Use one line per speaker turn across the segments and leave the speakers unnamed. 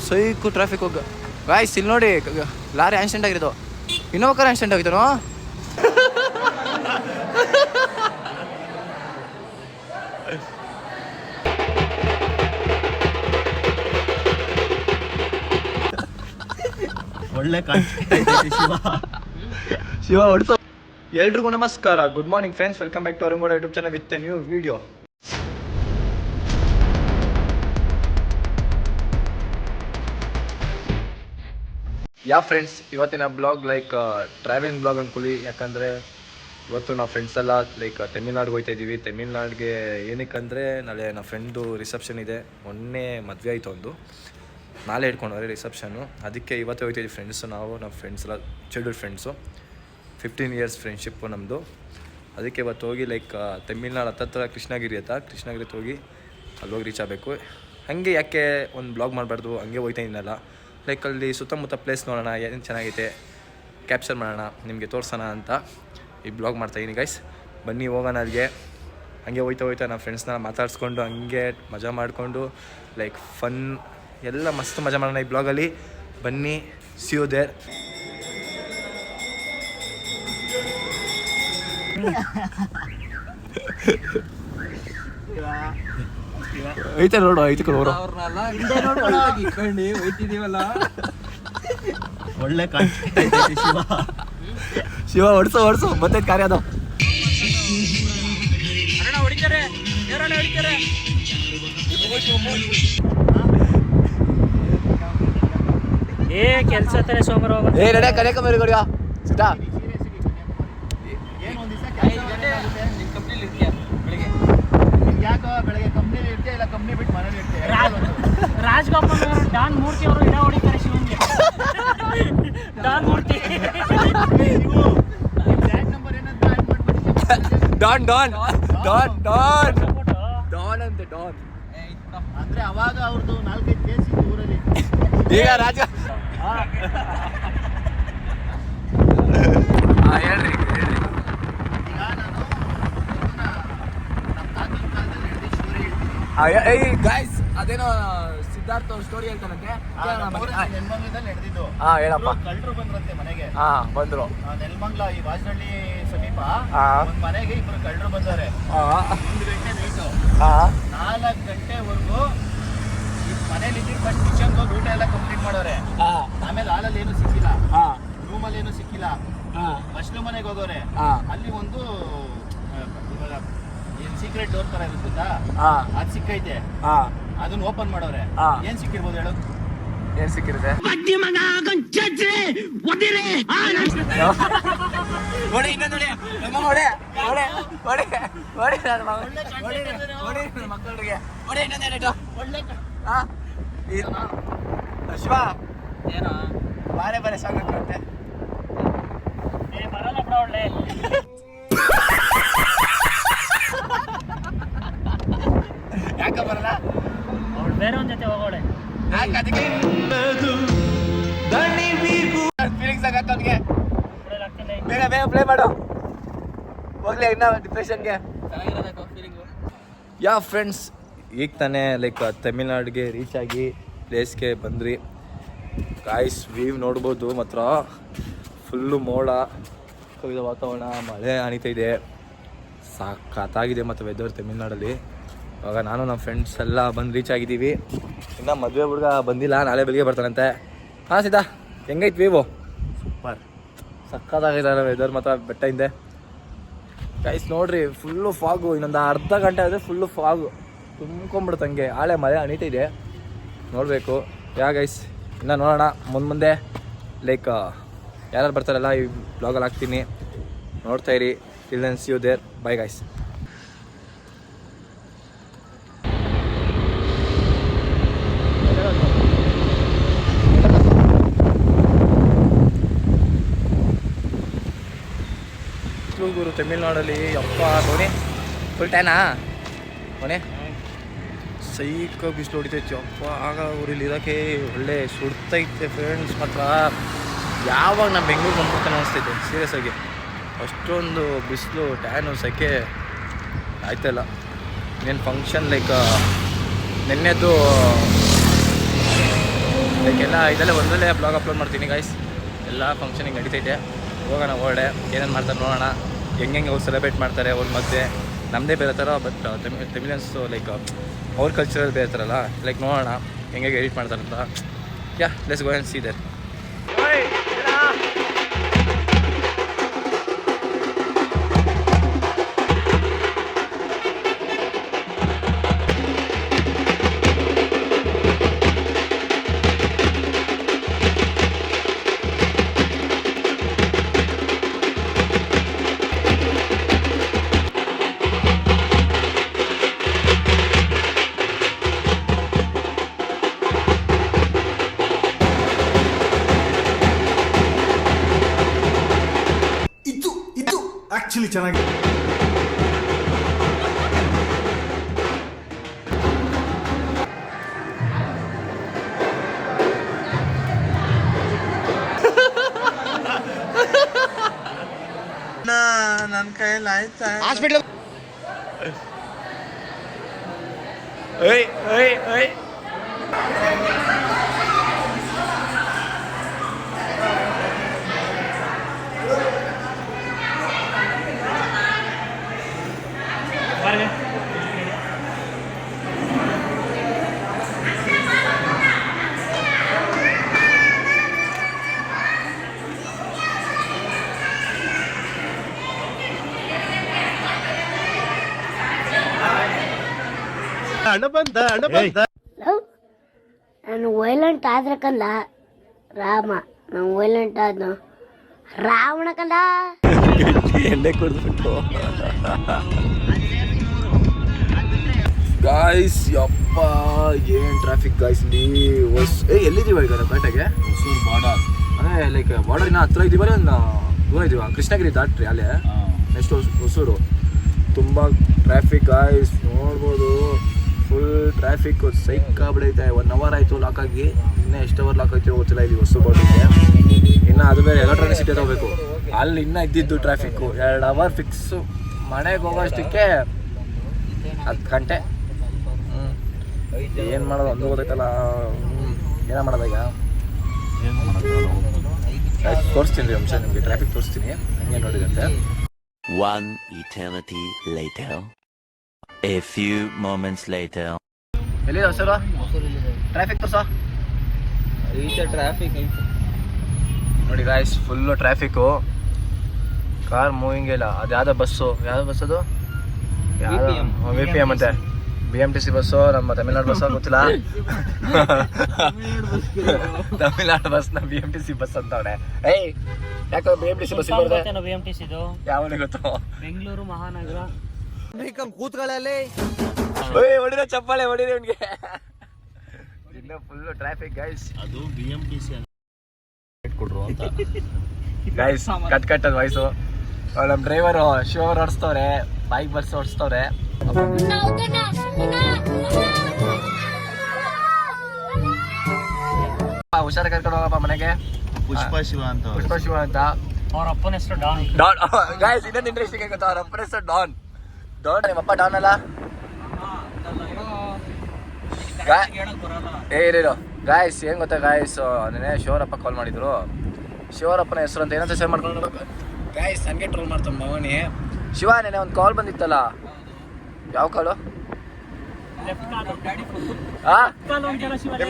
Psycho traffic ಹೋಗ guys. ಇಲ್ಲಿ ನೋಡಿ ಲಾರಿ ಆಕ್ಸಿಡೆಂಟ್ ಆಗಿರೋದು, ಇನ್ನೊಬ್ಬ ಕಾರ್ ಆಕ್ಸಿಡೆಂಟ್ ಆಗಿದ್ದಾನೋ.
ಒಳ್ಳೆ
ಶಿವ ಹೊಡ್ಸೋ. ಎಲ್ರಿಗೂ ನಮಸ್ಕಾರ, good morning friends, welcome back to ಅರುಂಗೋಡ YouTube channel with a new video. Friends, ಇವತ್ತಿನ ಬ್ಲಾಗ್ ಲೈಕ್ ಟ್ರಾವೆಲಿಂಗ್ ಬ್ಲಾಗ್ ಅನ್ಕೊಳ್ಳಿ. ಯಾಕಂದರೆ ಇವತ್ತು ನಾವು ಫ್ರೆಂಡ್ಸ್ ಎಲ್ಲ ಲೈಕ್ ತಮಿಳ್ನಾಡಿಗೆ ಹೋಗ್ತಾ ಇದ್ದೀವಿ. ತಮಿಳ್ನಾಡಿಗೆ ಏನಕ್ಕಂದರೆ ನಾಳೆ ನಮ್ಮ ಫ್ರೆಂಡು ರಿಸೆಪ್ಷನ್ ಇದೆ. ಮೊನ್ನೆ ಮದುವೆ ಆಯಿತು ಒಂದು, ನಾಳೆ ಇಟ್ಕೊಂಡವ್ರೆ ರಿಸೆಪ್ಷನ್ನು. ಅದಕ್ಕೆ ಇವತ್ತು ಹೋಗ್ತಾಯಿದ್ವಿ ಫ್ರೆಂಡ್ಸು, ನಾವು ನಮ್ಮ ಫ್ರೆಂಡ್ಸ್ ಎಲ್ಲ ಚೈಲ್ಡ್ಹುಡ್ ಫ್ರೆಂಡ್ಸು, 15 ಇಯರ್ಸ್ ಫ್ರೆಂಡ್ಶಿಪ್ಪು ನಮ್ಮದು. ಅದಕ್ಕೆ ಇವತ್ತು ಹೋಗಿ ಲೈಕ್ ತಮಿಳ್ನಾಡು ಹತ್ತತ್ರ ಕೃಷ್ಣಗಿರಿ ಹೋಗಿ ಅಲ್ಲೋಗಿ ರೀಚ್ ಆಗಬೇಕು. ಹಾಗೆ ಯಾಕೆ ಒಂದು ಬ್ಲಾಗ್ ಮಾಡಬಾರ್ದು, ಹಂಗೆ ಹೋಗ್ತಾ ಇದ್ದೀನಲ್ಲ, ಲೈಕ್ ಅಲ್ಲಿ ಸುತ್ತಮುತ್ತ ಪ್ಲೇಸ್ ನೋಡೋಣ, ಏನು ಚೆನ್ನಾಗೈತೆ ಕ್ಯಾಪ್ಚರ್ ಮಾಡೋಣ, ನಿಮಗೆ ತೋರಿಸೋಣ ಅಂತ ಈ ಬ್ಲಾಗ್ ಮಾಡ್ತಾಯಿದ್ದೀನಿ ಗೈಸ್. ಬನ್ನಿ ಹೋಗೋಣ ಅಲ್ಲಿಗೆ. ಹಂಗೆ ಹೋಯ್ತಾ ನಮ್ಮ ಫ್ರೆಂಡ್ಸ್ನ ಮಾತಾಡಿಸ್ಕೊಂಡು ಹಂಗೆ ಮಜಾ ಮಾಡಿಕೊಂಡು ಲೈಕ್ ಫನ್ ಎಲ್ಲ ಮಸ್ತ್ ಮಜಾ ಮಾಡೋಣ ಈ ಬ್ಲಾಗಲ್ಲಿ. ಬನ್ನಿ, ಸಿ ಯು ದೇರ್. ಐತೆ ನೋಡು, ಐತೆ ಕೊಡೋರು
ಒಳ್ಳೆ
ಶಿವ ಹೊಡ್ಸೋ ಮತ್ತೆ ಕಾರ್ಯ ಅದು.
ಕೆಲಸ ತಾರೆ ಸೋಮವಾರ
ರೆಡಿ ಕರೆಯಕ ಮೇರೆ ಕೊಡಿಯಾ ಸಿದ್ಧಾ.
ಬೆಳಗ್ಗೆ ಕಂಪ್ನಿಲಿ ಇರ್ತೀಯ ಇಲ್ಲ ಕಂಪ್ನಿ ಬಿಟ್ಟು ಮನೇಲಿ ಇರ್ತೀಯ?
ರಾಜ್ಗೋಪಾಲ್ ಅವರು ಡಾನ್ ಮೂರ್ತಿ ಅವರು ಇಡ ಹೊಡಿತಾರೆ ಶಿವನ್ಗೆ. ಡಾನ್ ಮೂರ್ತಿ
ನಂಬರ್ ಏನಾದ್ರು ಆಡ್ ಮಾಡ್ಬಿಟ್ಟು
Don Don Don Don Don ಅಂತ ಡಾನ್
ಅಂದ್ರೆ ಅವಾಗ ಅವ್ರದ್ದು 4-5 ಕೇಸ್ ಇತ್ತು ಊರಲ್ಲಿ.
ಈಗ ರಾಜ ಹೇಳ್ರಿ.
ಈಗ ನಾನು ನಮ್ಮ ತಾತನ ಕಾಲದಲ್ಲಿ ನಡೆದ ಸ್ಟೋರಿ ಹೇಳ್ತೀನಿ.
ಗಾಯ್ಸ್, ಅದೇನೋ ಸಿದ್ಧಾರ್ಥ ಸ್ಟೋರಿ ಹೇಳ್ತಾನಂತೆ.
ನೆಲಮಂಗಲದಲ್ಲಿ ನಡೆದಿದ್ದು.
ಹೇಳಪ್ಪ.
ಕಳ್ಳರು ಬಂದ್ರಂತೆ ಮನೆಗೆ.
ಬಂದ್ರು.
ನೆಲಮಂಗಲ ಈ ವಾಜನಹಳ್ಳಿ ಸಮೀಪ ಒಂದ್ ಮನೆಗೆ ಇಬ್ರು ಕಳ್ಳರು ಬಂದವ್ರೆ. 1 ಗಂಟೆ ನೈಟು 4 ಗಂಟೆವರೆಗೂ ಈ ಮನೇಲಿ ಇದ್ದಿದ್ದು ಫಸ್ಟ್ ಕಿಚನ್ ಹೋಗಿ ಊಟ ಎಲ್ಲ ಕಂಪ್ಲೀಟ್ ಮಾಡೋರೆ. ಆಮೇಲೆ ಹಾಲಲ್ಲಿ ಏನು ಸಿಕ್ಕಿಲ್ಲ, ರೂಮಲ್ಲಿ ಏನು ಸಿಕ್ಕಿಲ್ಲ. ಮಶ್ಲು ಮನೆಗೆ ಹೋಗೋರೆ. ಅಲ್ಲಿ ಒಂದು ಇವಾಗ ಏನ್ ಸೀಕ್ರೆಟ್ ಡೋರ್ ತರ ಇರುತ್ತಾ, ಅದ್ ಸಿಕ್ಕೈತೆ. ಅದನ್ನ ಓಪನ್ ಮಾಡೋರೆ. ಏನ್ ಸಿಕ್ಕಿರ್ಬೋದು ಹೇಳು?
ಏನ್ ಸಿಕ್ಕಿರುತ್ತೆ? ಶಿವ
ಏನೋ
ಬಾರೆ ಸಾಂಗ್ ಹಾಕುತ್ತೆ.
ಬರಲ್ಲ ಬಿಡ ಒಳ್ಳೆ.
ಯಾಕ ಬರಲ್ಲ?
ಅವಳು ಬೇರೆ ಒಂದ್ ಜೊತೆ ಹೋಗೋಳೆ.
ಫೀಲಿಂಗ್ಸ್ ಆಗತ್ತ ಅವ್ನಿಗೆ. ಬೇಗ ಪ್ಲೇ ಮಾಡು, ಹೋಗ್ಲಿ ಇನ್ನ ಡಿಪ್ರೆಷನ್ಗೆ. ಫ್ರೆಂಡ್ಸ್, ಈಗ ತಾನೇ ಲೈಕ್ ತಮಿಳ್ನಾಡಿಗೆ ರೀಚ್ ಆಗಿ ಪ್ಲೇಸ್ಗೆ ಬಂದ್ರಿ ಗಾಯ್ಸ್. ವ್ಯೂ ನೋಡ್ಬೋದು, ಮಾತ್ರ ಫುಲ್ಲು ಮೋಡ ಕವಿದ ವಾತಾವರಣ, ಮಳೆ ಹನಿತಾ ಇದೆ, ಸಾಕಾಗಿದೆ ಮತ್ತು ವೆದರ್ ತಮಿಳ್ನಾಡಲ್ಲಿ. ಇವಾಗ ನಾನು ನಮ್ಮ ಫ್ರೆಂಡ್ಸ್ ಎಲ್ಲ ಬಂದು ರೀಚ್ ಆಗಿದ್ದೀವಿ. ಇನ್ನು ಮದುವೆ ಹುಡುಗ ಬಂದಿಲ್ಲ, ನಾಳೆ ಬೆಳಿಗ್ಗೆ ಬರ್ತಾನಂತೆ. ಸೀದಾ ಹೆಂಗೈತೆ ವ್ಯೂ?
ಸೂಪರ್,
ಸಕ್ಕತ್ತಾಗಿದೆ ವೆದರ್ ಮಾತ್ರ ಬೆಟ್ಟ ಹಿಂದೆ ಗೈಸ್. ನೋಡ್ರಿ, ಫುಲ್ಲು ಫಾಗು. ಇನ್ನೊಂದು ಅರ್ಧ ಗಂಟೆ ಆದರೆ ಫುಲ್ಲು ಫಾಗು ತುಂಬ್ಕೊಂಬಿಡುತ್ತೆ. ಹಂಗೆ ಆಳೆ ಮಳೆ ಹನಿತಾ ಇದೆ, ನೋಡಬೇಕು ಗೈಸ್. ಇನ್ನು ನೋಡೋಣ ಮುಂದೆ ಲೈಕ್ ಯಾರು ಬರ್ತಾರಲ್ಲ ಈ ಬ್ಲಾಗಲ್ಲಿ ಹಾಕ್ತೀನಿ, ನೋಡ್ತಾ ಇರಿ. Till then see you there, bye guys. ಗುರು ತಮಿಳ್ನಾಡಲ್ಲಿ ಅಪ್ಪ ನೋನೆ ಫುಲ್ ಟ್ಯಾನಾ ಮೊನೆ ಸೈಕ ಬಿಸಿಲು ಹೊಡಿತೈತಿ ಅಪ್ಪ. ಆಗ ಊರಲ್ಲಿ ಇರೋಕ್ಕೆ ಒಳ್ಳೆ ಸುಡ್ತೈತೆ ಫ್ರೆಂಡ್ಸ್. ಮಾತ್ರ ಯಾವಾಗ ನಾನು ಬೆಂಗಳೂರು ಬಂದ್ಬಿಡ್ತಾನೆ ಅನಿಸ್ತೈತೆ ಸೀರಿಯಸ್ ಆಗಿ. ಅಷ್ಟೊಂದು ಬಿಸಿಲು, ಟ್ಯಾನು, ಸೆಕೆ ಆಯ್ತಲ್ಲ. ಇನ್ನೇನು ಫಂಕ್ಷನ್ ಲೈಕ್ ನೆನ್ನೆದ್ದು ಲೈಕ್ ಎಲ್ಲ ಇದೆಲ್ಲ ಒಂದರಲ್ಲೇ ಬ್ಲಾಗ್ ಅಪ್ಲೋಡ್ ಮಾಡ್ತೀನಿ ಗೈಸ್. ಎಲ್ಲ ಫಂಕ್ಷನಿಗೆ ನಡೀತೈತೆ, ಹೋಗೋಣ ಹೊರಡೆ ಏನೇನು ಮಾಡ್ತಾರೆ ನೋಡೋಣ, ಹೆಂಗೆ ಅವ್ರು ಸೆಲೆಬ್ರೇಟ್ ಮಾಡ್ತಾರೆ ಅವ್ರ ಮಧ್ಯೆ. ನಮ್ಮದೇ ಬೇರೆ ಥರ, ಬಟ್ ತಮಿಳಿಯನ್ಸು ಲೈಕ್ ಅವ್ರ ಕಲ್ಚರಲ್ ಬೇರೆ ಥರಲ್ಲ, ಲೈಕ್ ನೋಡೋಣ ಹೆಂಗೆ ಎಡಿಟ್ ಮಾಡ್ತಾರೆ ಅಂತ. Yeah let's go and see there.
Actually ಚೆನ್ನಾಗಿ ನನ್ನ ಕೈಯಲ್ಲಿ ಆಯ್ತಾ
ಹಾಸ್ಪಿಟ್ಲ್
ಏಯ್ ಏಯ್ ಏಯ್
ಹಣ ಬಂದ
ನಾನು ವೈಲೆಂಟ್ ಆದ್ರೆ ಕಂದ ರಾಮ, ನಾನು ವೈಲೆಂಟ್ ಆದ್ನು ರಾವಣ ಕಂದ.
ಎಣ್ಣೆ ಕುಡಿದ್ಬಿಟ್ಟು ಗಾಯ್ಸ್, ಯಪ್ಪ ಏನು ಟ್ರಾಫಿಕ್ ಗಾಯ್ಸ್ ಇಲ್ಲಿ. ಎಲ್ಲಿದ್ದೀವ ಈಗ ಪೇಟೆಗೆ?
ಹೊಸೂರು ಬಾರ್ಡರ್,
ಅಂದರೆ ಲೈಕ್ ಬಾರ್ಡರಿನ ಹತ್ರ ಇದ್ದೀವಿ, ಒಂದು ದೂರ ಇದ್ದೀವ. ಕೃಷ್ಣಗಿರಿ ದಾಟ್ರಿ ಅಲ್ಲೇ ನೆಕ್ಸ್ಟ್ ಹೊಸೂರು. ತುಂಬ ಟ್ರಾಫಿಕ್ ಗಾಯ್ಸ್, ನೋಡ್ಬೋದು. ಫುಲ್ ಟ್ರಾಫಿಕ್ ಸೈಕಾಗ್ಬಿಡೈತೆ. 1 ಅವರ್ ಆಯಿತು ಲಾಕ್ ಆಗಿ, ಇನ್ನೂ ಎಷ್ಟು ಅವರ್ ಲಾಕ್ ಆಗ್ತಿರೋ ಗೊತ್ತಿಲ್ಲ ಇಲ್ಲಿ ಹೊಸೂರು ಬಾರ್ಡ್ರಿಗೆ. ಇನ್ನು ಅದು ಬೇರೆ ಎಲೆಕ್ಟ್ರಾನಿಕ್ ಸಿಟಿ ತಗೋಬೇಕು, ಅಲ್ಲಿ ಇನ್ನೂ ಇದ್ದಿದ್ದು ಟ್ರಾಫಿಕ್ಕು 2 ಅವರ್ ಫಿಕ್ಸು. ಮನೆಗೆ ಹೋಗೋಷ್ಟಕ್ಕೆ 10 ಗಂಟೆ. ಏನು ಮಾಡೋದು ಒಂದು ಗೊತ್ತೈತಲ್ಲ, ಏನೋ ಮಾಡೋದು ಈಗ. ತೋರಿಸ್ತೀನಿ ರೀ ಅಂಶ ನಿಮಗೆ, ಟ್ರಾಫಿಕ್ ತೋರಿಸ್ತೀನಿ ಹಂಗೆ ನೋಡಿದಂತೆ.
One eternity later. A few moments later.
ಎಲ್ಲಿದೆ ಹೊಸೂರು? ಟ್ರಾಫಿಕ್ ತೋರ್ಸೋ.
ಟ್ರಾಫಿಕ್ ಐತೆ
ನೋಡಿ guys, full traffic, car moving ಇಲ್ಲ. ಅದು ಯಾವುದೋ ಬಸ್ಸು, ಯಾವ್ದು ಬಸ್ ಅದು? VPM ಅಂತೆ, BMTC ಬಸ್ಸು. ನಮ್ಮ ತಮಿಳ್ನಾಡು ಬಸ್ಸು ಗೊತ್ತಿಲ್ಲ, ತಮಿಳ್ನಾಡು ಬಸ್ನ BMTC ಬಸ್ ಅಂತವನೆ. ಏಯ್ ಯಾಕೆ BMTC ಬಸ್ ಬರುತ್ತೆ?
BMTC ಇದು
ಯಾವನಿಗೆ ಗೊತ್ತು?
ಬೆಂಗಳೂರು ಮಹಾನಗರ.
ಕೂತ್ಗಳಲ್ಲಿ
ಹೊಡಿರೋ ಚಪ್ಪಾಳೆ ಹೊಡಿರಿ ಅವನಿಗೆ. ಇನ್ನು ಫುಲ್ಲು ಟ್ರಾಫಿಕ್ ಗೈಸ್.
ಅದು BMTC ಕೊಡ್ರು ಅಂತ
ಗೈಸ್ ಕಟ್ ವಾಯ್ಸು. ನಮ್ಮ ಡ್ರೈವರು ಶಿವರ್ ಓಡಿಸ್ತವ್ರೆ, ಬೈಕ್ ಬಸ್ ಓಡಿಸ್ತವ್ರೆ. ಹುಷಾರ ಕರ್ಕೊಂಡು ಹೋಗಪ್ಪ ಮನೆಗೆ.
ಪುಷ್ಪ ಶಿವ ಅಂತ
ಪುಷ್ಪ ಶಿವ ಅಂತ
ಅವ್ರ ಅಪ್ಪನ ಹೆಸರು ಡಾನ್.
ಡಾನ್ ಗಾಯ್ಸ್, ಇನ್ನೊಂದು ಇಂಟ್ರೆಸ್ಟಿಂಗ್ ಗೊತ್ತಾ, ಅವ್ರ ಅಪ್ಪನ ಹೆಸರು ಡಾನ್. ಡಾನ್ ನಿಮ್ಮಪ್ಪ ಡಾನ್ ಅಲ್ಲ? ಏರಿರೋ ಗಾಯ್ಸ್, ಏನು ಗೊತ್ತಾ ಗಾಯ್ಸ್, ನೆನೆ ಶಿವರಪ್ಪ ಕಾಲ್ ಮಾಡಿದ್ರು. ಶಿವರಪ್ಪನ ಹೆಸರು ಅಂತ ಏನಂತ ಸೇವ್ ಮಾಡ್ಕೊಂಡು ಗಾಯ್ಸ್ ನನಗೆ ಟ್ರೋಲ್ ಮಾಡ್ತಾನೆ ಮಗನಿ. ಶಿವ, ನೆನೆ ಒಂದು ಕಾಲ್ ಬಂದಿತ್ತಲ್ಲ, ಯಾವ ಕಾಲು? ನಿಮ್ಮ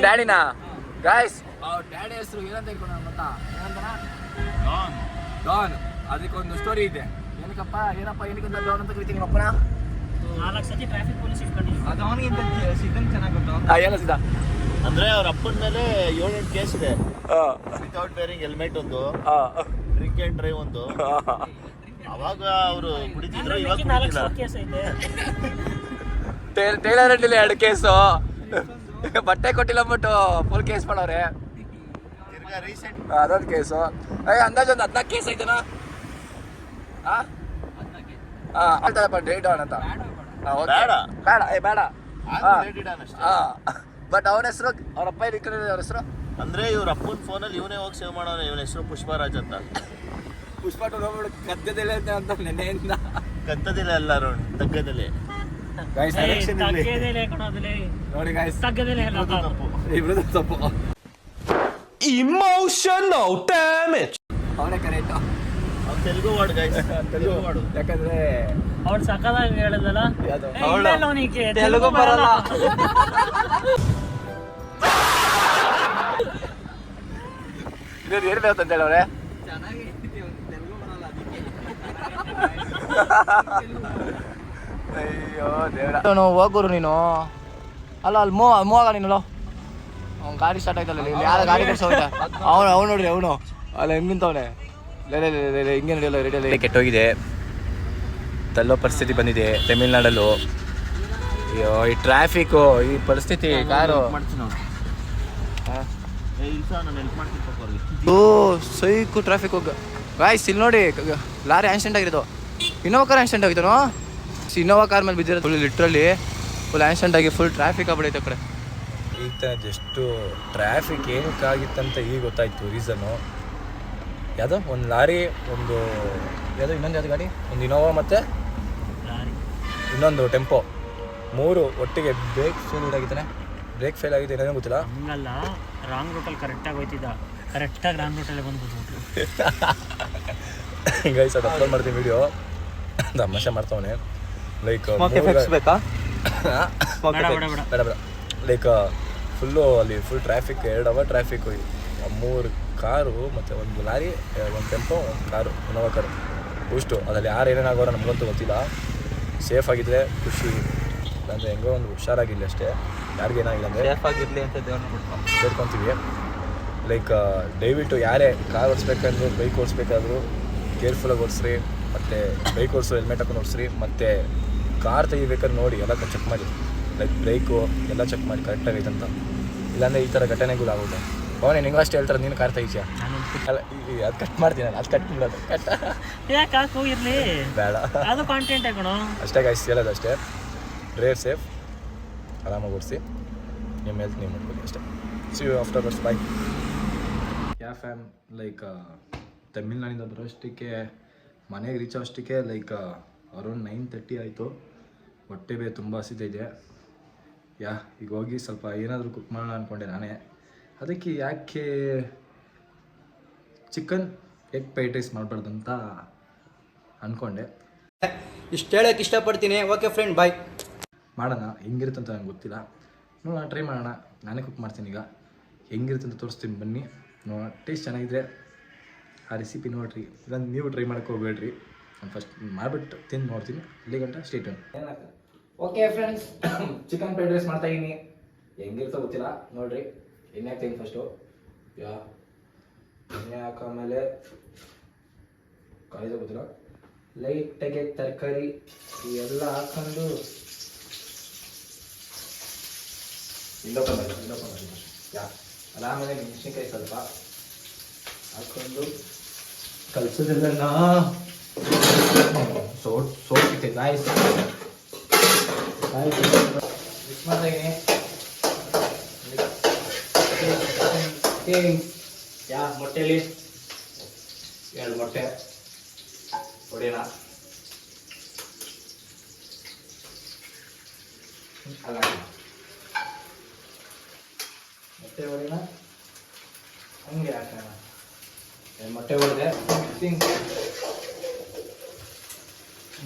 ಡ್ಯಾಡಿನಾ? ಗಾಯ್ಸ್ ಅವ್ರ ಡ್ಯಾಡಿ ಹೆಸರು ಏನಂತ ಹೇಳ್ಕೊಂಡು ಗೊತ್ತಾ? ಡಾನ್. ಅದಕ್ಕೊಂದು ಸ್ಟೋರಿ ಇದೆ. ಏನಕ್ಕಪ್ಪ ಏನಕ್ಕಂತ ಡಾನ್ ಅಂತ ಕರಿತೀನಿ ಅಪ್ಪನ?
4 ಸತಿ ಟ್ರಾಫಿಕ್ ಪೊಲೀಸ್ ಇಟ್ಕೊಂಡಿದ್ದೀನಿ.
ಅದು ಅವನಿಗಿಂತ ಸಿದ್ಧನ್ ಚೆನ್ನಾಗಿ ಗೊತ್ತು.
ಏನು ಸಿದ್ಧ?
ಅಂದ್ರೆ ಅವ್ರ ಅಪ್ಪನ ಮೇಲೆ 7-8 ಕೇಸ್ ಇದೆ. ವಿತೌಟ್ ವೇರಿಂಗ್ ಹೆಲ್ಮೆಟ್ ಒಂದು, ಡ್ರಿಂಕ್ ಅಂಡ್ ಡ್ರೈವ್ ಒಂದು. ಅವಾಗ ಅವರು ಕುಡಿತಿದ್ರು, ಇವಾಗ ಕುಡಿತಿಲ್ಲ.
4 ಕೇಸ್ ಐತೆ.
ಟೈಲರ್ ಹಳ್ಳಿಲಿ 2 ಕೇಸು, ಬಟ್ಟೆ ಕೊಟ್ಟಿಲ್ಲ ಅಂದ್ಬಿಟ್ಟು ಫುಲ್ ಕೇಸ್ ಮಾಡವ್ರೆ.
ತಿರ್ಗಾ ರೀಸೆಂಟ್
ಅದೊಂದು ಕೇಸು. ಅಂದಾಜು ಒಂದು 14 ಕೇಸ್ ಐತೆನಾ? ಡೇಟ್ ಆನ್ ಅಂತ
ಬೇಡ.
ಬೇಡ, ಬೇಡ.
ಅಷ್ಟೇ.
ಬಟ್ ಅವನ ಹೆಸರು, ಅವ್ರ ಅಪ್ಪ ಇಟ್ಕೊಂಡಿರೋದು ಅವ್ರ ಹೆಸರು.
ಅಂದ್ರೆ ಇವ್ರ ಅಪ್ಪನ ಫೋನಲ್ಲಿ ಇವನೇ ಹೋಗಿ ಸೇವ್ ಮಾಡೋಣ. ಇವನ ಹೆಸರು ಪುಷ್ಪರಾಜ್ ಅಂತ.
ಪುಷ್ಪ ನೋಡ್ಬಿಡು ಕದ್ದದಿಲ್ಲ ಅಂತ ನೆನೆಯಿಂದ.
ಕತ್ತದಿಲ್ಲ ಎಲ್ಲ ತಗ್ಗದಲ್ಲಿ.
ತಗ್ಗದೇಲೆ ಕಣೋದಿಲ್ಲ.
ನೋಡಿ ಗಾಯ್ಸ್,
ತಗ್ಗದೇಲೆ
ತಪ್ಪು.
ಇಬ್ರದ್ದು ತಪ್ಪು. Emotional damage. ಅವನೇ ಕರೆಕ್ಟ್.
ಅವ್ನು Telugu word guys, Telugu word.
ಯಾಕಂದ್ರೆ
ಅವ್ರು ಸಕ್ಕದಾಗಿ ಹೇಳಿದಲ್ಲ. ಅವನಿಗೆ
ತೆಲುಗು ಬರಲ್ಲ. ಏನು ಹೇಳ್ತ ಅಂತ ಹೇಳವ್ರೆ. ಅಯ್ಯೋ ದೇವ್ರ. ಹೋಗುರು ನೀನು ಅಲ್ಲ ಅಲ್ಲಿ ಮೂವಾಗ ನೀನು ಅವ್ನು ಗಾಡಿ ಸ್ಟಾರ್ಟ್ ಆಯ್ತಲ್ಲ ಇಲ್ಲಿ ಯಾರು ಗಾಡಿ ಕಟ್ಸೋಯ್ತ ಅವ್ನು ನೋಡ್ರಿ ಅವನು ಅಲ್ಲ ಹೆಂಗಿಂತವನೆ ಹಿಂಗೆ ನಡೆಯಲ್ಲ ರೆಡಿಯಲ್ಲಿ ಕೆಟ್ಟೋಗಿದೆ. ತಲ್ಲೋ ಪರಿಸ್ಥಿತಿ ಬಂದಿದೆ ತಮಿಳ್ನಾಡಲ್ಲೂ. ಅಯ್ಯೋ ಈ ಟ್ರಾಫಿಕ್ಕು ಈ ಪರಿಸ್ಥಿತಿ ಕಾರು ಓ ಸೈಕು ಟ್ರಾಫಿಕ್ ಹೋಗ ಗಾಯ್ಸ್ ಇಲ್ಲಿ ನೋಡಿ ಲಾರಿ ಆಕ್ಸಿಡೆಂಟ್ ಆಗಿರೋದು. ಇನೋವಾ ಕಾರ್ ಆಕ್ಸಿಡೆಂಟ್ ಆಗಿತ್ತು. ಇನೋವಾ ಕಾರ್ ಮೇಲೆ ಬಿದ್ದಿರೋದು ಫುಲ್ ಲಿಟ್ರಲಿ ಫುಲ್ ಆಕ್ಸಿಡೆಂಟ್ ಆಗಿ ಫುಲ್ ಟ್ರಾಫಿಕ್ ಆಗ್ಬಿಡೈತೆ ಆ ಕಡೆ. ಈಗ ತಾನೆ ಜಸ್ಟು ಟ್ರಾಫಿಕ್ ಏನಕ್ಕಾಗಿತ್ತಂತ ಈಗ ಗೊತ್ತಾಯ್ತು ರೀಸನ್ನು. ಯಾವುದೋ ಒಂದು ಲಾರಿ ಒಂದು ಯಾವುದೋ ಇನ್ನೊಂದು ಯಾವ್ದು ಗಾಡಿ ಒಂದು ಇನೋವಾ ಮತ್ತು ಇನ್ನೊಂದು ಟೆಂಪೋ ಮೂರು ಒಟ್ಟಿಗೆ ಬ್ರೇಕ್ ಫೇಲ್ ಆಗಿದ್ದಾನೆ. ಬ್ರೇಕ್ ಫೇಲ್ ಆಗಿದೆ ಏನೋ ಗೊತ್ತಿಲ್ಲ.
ಹಂಗಲ್ಲ, ರಾಂಗ್ ರೂಟಲ್ಲಿ ಕರೆಕ್ಟಾಗಿ ಹೋಯ್ತಿದ್ದ, ಕರೆಕ್ಟಾಗಿ ರಾಂಗ್ ರೂಟಲ್ಲೇ ಬಂದ್ಬಿಟ್ಟು
ಗೈಸ್ ಅದು ಅಪ್ಲೋಡ್ ಮಾಡ್ತೀನಿ ವಿಡಿಯೋ. ತಮಾಷೆ ಮಾಡ್ತಾವನೆ ಲೈಕ್
ಬೇಕಾ
ಬೇಡ ಲೈಕ್ ಫುಲ್ಲು ಅಲ್ಲಿ full traffic 2 hour traffic. 3 car ಮತ್ತು ಒಂದು ಲಾರಿ ಒಂದು ಟೆಂಪೋ ಒಂದು ಕಾರು ಇನೋವಾ ಕಾರು ಇಷ್ಟು ಅದರಲ್ಲಿ ಯಾರು ಏನೇನಾಗೋರು ನಮಗಂತೂ ಗೊತ್ತಿಲ್ಲ. ಸೇಫ್ ಆಗಿದ್ದರೆ ಖುಷಿ, ಅಂದರೆ ಹೆಂಗೋ ಒಂದು ಹುಷಾರಾಗಿರಲಿ ಅಷ್ಟೇ. ಯಾರಿಗೇನಾಗಿಲ್ಲ ಅಂದರೆ
ಸೇಫ್ ಆಗಿರಲಿ ಅಂತ
ಬೇಡ್ಕೊತೀವಿ. ಲೈಕ್ ದಯವಿಟ್ಟು ಯಾರೇ ಕಾರ್ ಓಡಿಸ್ಬೇಕಂದ್ರೂ ಬೈಕ್ ಓಡಿಸ್ಬೇಕಾದ್ರೂ ಕೇರ್ಫುಲ್ಲಾಗಿ ಓಡಿಸ್ರಿ. ಮತ್ತು ಬೈಕ್ ಓಡಿಸೋ ಹೆಲ್ಮೆಟ್ ಹಾಕೊಂಡು ಓಡಿಸ್ರಿ. ಮತ್ತು ಕಾರ್ ತೆಗಿಬೇಕಾದ್ರೆ ನೋಡಿ ಎಲ್ಲ ಚೆಕ್ ಮಾಡಿ, ಲೈಕ್ ಬ್ರೇಕು ಎಲ್ಲ ಚೆಕ್ ಮಾಡಿ ಕರೆಕ್ಟಾಗೈತೆ ಅಂತ. ಇಲ್ಲಾಂದರೆ ಈ ಥರ ಘಟನೆಗಳು ಆಗುತ್ತೆ. ಅವನೇ ನಿಂಗೂ ಅಷ್ಟೇ ಹೇಳ್ತಾರೆ, ನೀನು ಕಾರ್ ತೆಗಿತೀಯ ಅಲ್ಲ. ಅದು ಕಟ್ ಮಾಡ್ತೀನಿ ನಾನು, ಅದು ಕಟ್ ಬಿಡೋದು ಕಟ್
ಯಾಕೆ ಹಾಕು ಇರಲಿ
ಬೇಡ,
ಅದು ಕಾಂಟೆಂಟ್ ಹಾಕೋಣ
ಅಷ್ಟೇ ಗಾಯ್ಸ್ ಹೇಳೋದು ಅಷ್ಟೇ. ಡ್ರೈವ್ ಸೇಫ್, ಆರಾಮಾಗಿ ಓಡಿಸಿ, ನಿಮ್ಮ ಹೆಲ್ತ್ ನೀವು ಮಾಡ್ಬೋದು ಅಷ್ಟೇ. See you after verse, bye. Yeah fam like ತಮಿಳ್ನಾಡಿಂದ ಬರೋಷ್ಟಕ್ಕೆ ಮನೆಗೆ ರೀಚ್ ಆಗೋಷ್ಟಕ್ಕೆ ಲೈಕ್ ಅರೌಂಡ್ 9:30 ಆಯಿತು. ಹೊಟ್ಟೆ ಬೇರೆ ತುಂಬ ಹಸಿತೈತೆ. ಈಗ ಹೋಗಿ ಸ್ವಲ್ಪ ಏನಾದರೂ ಕುಕ್ ಮಾಡೋಣ ಅಂದ್ಕೊಂಡೆ ನಾನೇ. ಅದಕ್ಕೆ ಯಾಕೆ ಚಿಕನ್ ಎಗ್ ಫ್ರೈಡ್ ರೈಸ್ ಮಾಡಬಾರ್ದು ಅಂತ ಅಂದ್ಕೊಂಡೆ.
ಇಷ್ಟು ಹೇಳೋಕ್ಕೆ ಇಷ್ಟಪಡ್ತೀನಿ. ಓಕೆ ಫ್ರೆಂಡ್, ಬಾಯ್.
ಮಾಡೋಣ, ಹೆಂಗಿರುತ್ತೆ ಅಂತ ನಂಗೆ ಗೊತ್ತಿಲ್ಲ. ನೋಡೋಣ, ಟ್ರೈ ಮಾಡೋಣ. ನಾನೇ ಕುಕ್ ಮಾಡ್ತೀನಿ. ಈಗ ಹೆಂಗಿರುತ್ತೆ ಅಂತ ತೋರಿಸ್ತೀನಿ, ಬನ್ನಿ ನೋಡೋಣ. ಟೇಸ್ಟ್ ಚೆನ್ನಾಗಿದ್ರೆ ಆ ರೆಸಿಪಿ ನೋಡಿರಿ, ಇಲ್ಲ ನೀವು ಟ್ರೈ ಮಾಡೋಕ್ಕೆ ಹೋಗ್ಬೇಡ್ರಿ. ನಾನು ಫಸ್ಟ್ ಮಾಡಿಬಿಟ್ಟು ತಿಂದು ನೋಡ್ತೀನಿ. ಅಲ್ಲಿ ಗಂಟ ಸ್ಟೇಟ್ ಏನಾಗ್ತದೆ. Okay friends, chicken fried rice ಮಾಡ್ತಾಯಿದ್ದೀನಿ. ಹೆಂಗಿರ್ತೋ ಗೊತ್ತಿಲ್ಲ, ನೋಡಿರಿ. ಎಣ್ಣೆ ಹಾಕ್ತೀನಿ ಫಸ್ಟು. ಎಣ್ಣೆ ಹಾಕಾಮೇಲೆ ಕಾಯ್ದು ಗೊತ್ತಿಲ್ಲ, ಲೈಟಾಗೆ ತರಕಾರಿ ಇವೆಲ್ಲ ಹಾಕೊಂಡು ಅದಾದಮೇಲೆ ಮೆಣಸಿನ್ಕಾಯಿ ಸ್ವಲ್ಪ ಹಾಕೊಂಡು ಕಲಿಸೋದಿಲ್ಲ. ಸೋಟಿದೆ ಗಾಯ್ಸ್, ಮಿಕ್ಸ್ ಮಾಡ್ತಾಯಿದ್ದೀನಿ. ಮೊಟ್ಟೆಯಲ್ಲಿ 2 ಮೊಟ್ಟೆ ಹೊಡೆಯೋಣ. ಅಲ್ಲ ಮೊಟ್ಟೆ ಹೊಡೆಯೋಣ, ಹಂಗೆ ಹಾಕೋಣ. ಮೊಟ್ಟೆ ಹೊಡೆದೆ,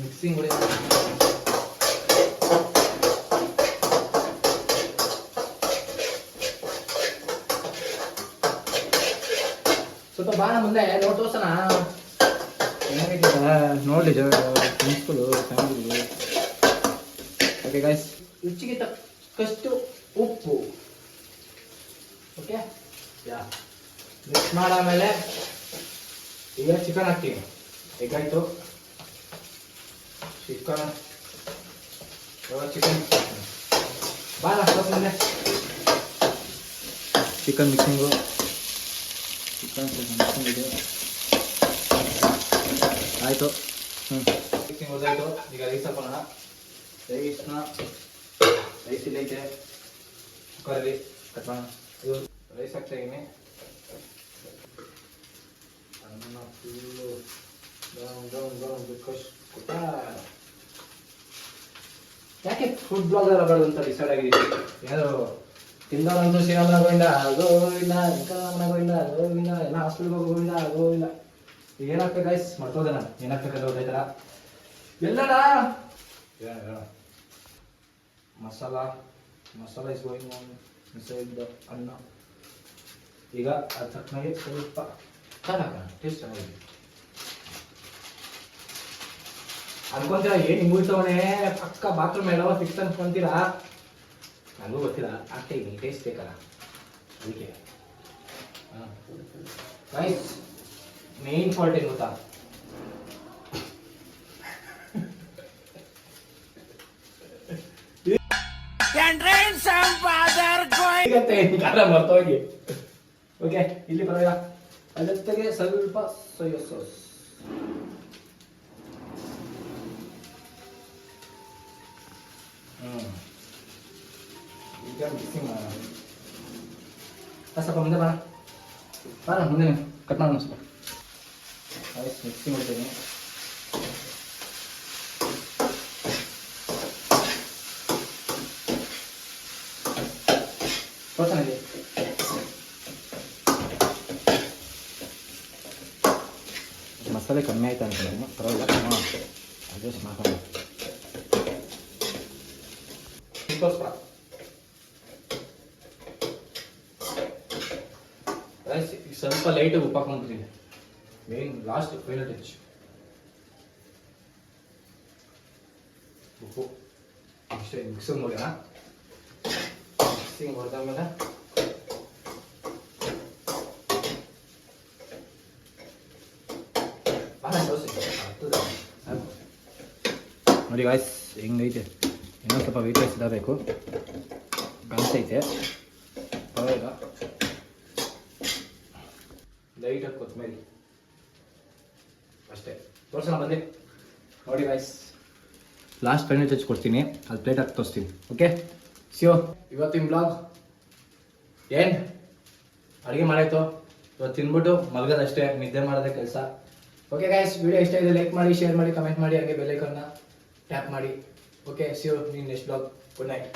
ಮಿಕ್ಸಿಂಗ್ ಹೊಡೆಯೋಣ. ಸ್ವಲ್ಪ ಬಾಣ ಮುಂದೆ ನೋಡಿ ತೋರ್ಸೋಣ ನೋಡಲಿ ಫ್ರೆಂಡ್ಸ್ಗಳು ಫ್ಯಾಮಿಲಿಗಳು. ಓಕೆ ಗಾಯ್ಸ್, ರುಚಿಗೆ ತಕ್ಕಷ್ಟು ಉಪ್ಪು. ಓಕೆ, ಮಿಕ್ಸ್ ಮಾಡಾದ್ಮೇಲೆ ಈಗ ಚಿಕನ್ ಹಾಕ್ತೀನಿ. ಎಗ್ ಆಯಿತು, ಚಿಕನ್ ಬಾಳ ಮುಂದೆ ಚಿಕನ್ ಮಿಕ್ಸಿಂಗು. ಚಿಕನ್ ಮಿಕ್ಸಿಂಗ್ ಇದೆ ಆಯಿತು. ಮಿಕ್ಸಿಂಗ್ ಹೊಡೆದಾಯಿತು. ಈಗ ರೈಸ್ ಹಾಕೋಣ. ರೈಸ್ ಇಲ್ಲೈತೆ ಕುಕ್ಕರಲ್ಲಿ ಕಟ್ ಮಾಡೋಣ. ಇದು ರೈಸ್ ಹಾಕ್ತಾಯಿದ್ದೀನಿ. ಅನ್ನ ಫುಲ್ಲು ಯಾಕೆ ಫುಡ್ ಬ್ಲಾಗರ್ ಆಗಬಾರ್ದು ಅಂತ ಡಿಸೈಡ್ ಆಗಿದ್ದೀನಿ. ಏನಾದರೂ ತಿಂದವರಂತೂ ಶ್ರೀರಾಮನ ಗೋವಿಂದ ಗೋವಿಂದ ವೆಂಕಟರಮಣ ಗೋವಿಂದ ಗೋವಿಂದ ಎಲ್ಲ ಹಾಸ್ಪಿಟಲ್ಗೆ ಹೋಗೋ ಗೋವಿಂದ ಗೋವಿಂದ. ಈಗ ಏನಾಗ್ತದೆ ಗೈಸ್ ಮರ್ತೋದೆ ನಾನು ಏನಾಗ್ತಕ್ಕಂಥ ಗೊತ್ತಾಯ್ತಾರ ಎಲ್ಲಣ್ಣ ಹೇಳ ಮಸಾಲ ಇಸ್ ಗೋಯಿಂಗ್ ಆನ್ ಮಿಸೈಡ್ ಅನ್ನ. ಈಗ ಅದು ತಕ್ಕನಾಗಿ ಸ್ವಲ್ಪ ಚೆನ್ನಾಗ ಟೇಸ್ಟ್ ಚೆನ್ನಾಗಿದೆ ಅನ್ಕೊಂತೀರಾ ಏನು ಹಿಂಗೆ ಉಳ್ತವನೇ ಪಕ್ಕ ಬಾತ್ರೂಮ್ ಎಲ್ಲ ಫಿಕ್ಸ್ ಅನ್ಕೊಂತೀರಾ. ನನಗೂ ಗೊತ್ತಿಲ್ಲ ಆಗ್ತಾ ಇದೀನಿ ಟೇಸ್ಟ್ ಬೇಕಲ್ಲ ಅದಕ್ಕೆ. ರೈಸ್ ಮೇನ್ ಫಾಲ್ಟ್ ಏನು ಗೊತ್ತಾ, ಮರ್ತೋಗಿ. ಓಕೆ ಇಲ್ಲಿ ಪರವಾಗಿಲ್ಲ. ಅದ್ರ ಜೊತೆಗೆ ಸ್ವಲ್ಪ ಸೋಯಾ ಸಾಸ್. ಈಗ ಮಿಕ್ಸಿಂಗ್ ಮಾಡೋಣ. ಸ್ವಲ್ಪ ಮುಂದೆ ಬಾಣ ಮುಂದೆ ಕಟ್ ಮಾಡೋಣ ಸ್ವಲ್ಪ. ಮಿಕ್ಸಿಂಗ್ ಮಾಡ್ತೀನಿ. ಚೆನ್ನಾಗಿದೆ ಮಸಾಲೆ ಕಮ್ಮಿ ಆಯ್ತು ಅನ್ಕೊಂಡು ಪರವಾಗಿಲ್ಲ. ಅಡ್ಜಸ್ಟ್ ಮಾಡ್ಕೊಂಡು ಸ್ವಲ್ಪ ಲೈಟಾಗಿ ಉಪ್ಪು ಹಾಕೊಂಡ್ಬಿಟ್ಟಿದೆ. ಮೇನ್ ಲಾಸ್ಟ್ ಫೈನಲ್ ಟಚ್ ಉಪ್ಪು ಅಷ್ಟೇ. ಮಿಕ್ಸಿಂಗ್ ಮಾಡೋಣ. ಮಿಕ್ಸಿಂಗ್ ಹೊಡೆದಾದ್ಮೇಲೆ ನೋಡಿ ಗಾಯ್ಸ್ ಹೆಂಗೈತೆ. ಇನ್ನೊಂದು ಸ್ವಲ್ಪ ವೀಟ್ ರೈಸ್ ಇಡಬೇಕು. ಕಾಣಿಸ್ತೈತೆ ಪರವಾಗಿಲ್ಲ. ಲೈಟಾಗಿ ಕೊತ್ತಂಬರಿ ಅಷ್ಟೇ ತೋರ್ಸೋಣ ಬಂದೆ. ನೋಡಿ ಗಾಯ್ಸ್ ಲಾಸ್ಟ್ ಫೈನಲ್ ಟಚ್ ಕೊಡ್ತೀನಿ. ಅದು ಪ್ಲೇಟ್ ಹಾಕಿ ತೋರಿಸ್ತೀನಿ. ಓಕೆ ಸಿಯೋ ಇವತ್ತಿನ ಬ್ಲಾಗ್ ಏನು ಅಡುಗೆ ಮಾಡಾಯ್ತು. ಇವತ್ತು ತಿನ್ಬಿಟ್ಟು ಮಲಗೋದಷ್ಟೇ, ನಿದ್ದೆ ಮಾಡೋದೇ ಕೆಲಸ. ಓಕೆ ಗಾಯ್ಸ್ ವಿಡಿಯೋ ಇಷ್ಟ ಇದೆ ಲೈಕ್ ಮಾಡಿ, ಶೇರ್ ಮಾಡಿ, ಕಮೆಂಟ್ ಮಾಡಿ, ಹಾಗೆ ಬೆಲ್ ಐಕಾನ್ನ ಟ್ಯಾಪ್ ಮಾಡಿ. ಓಕೆ ಸಿಯೋ ನೀನು ನೆಕ್ಸ್ಟ್ ಬ್ಲಾಗ್. Good night.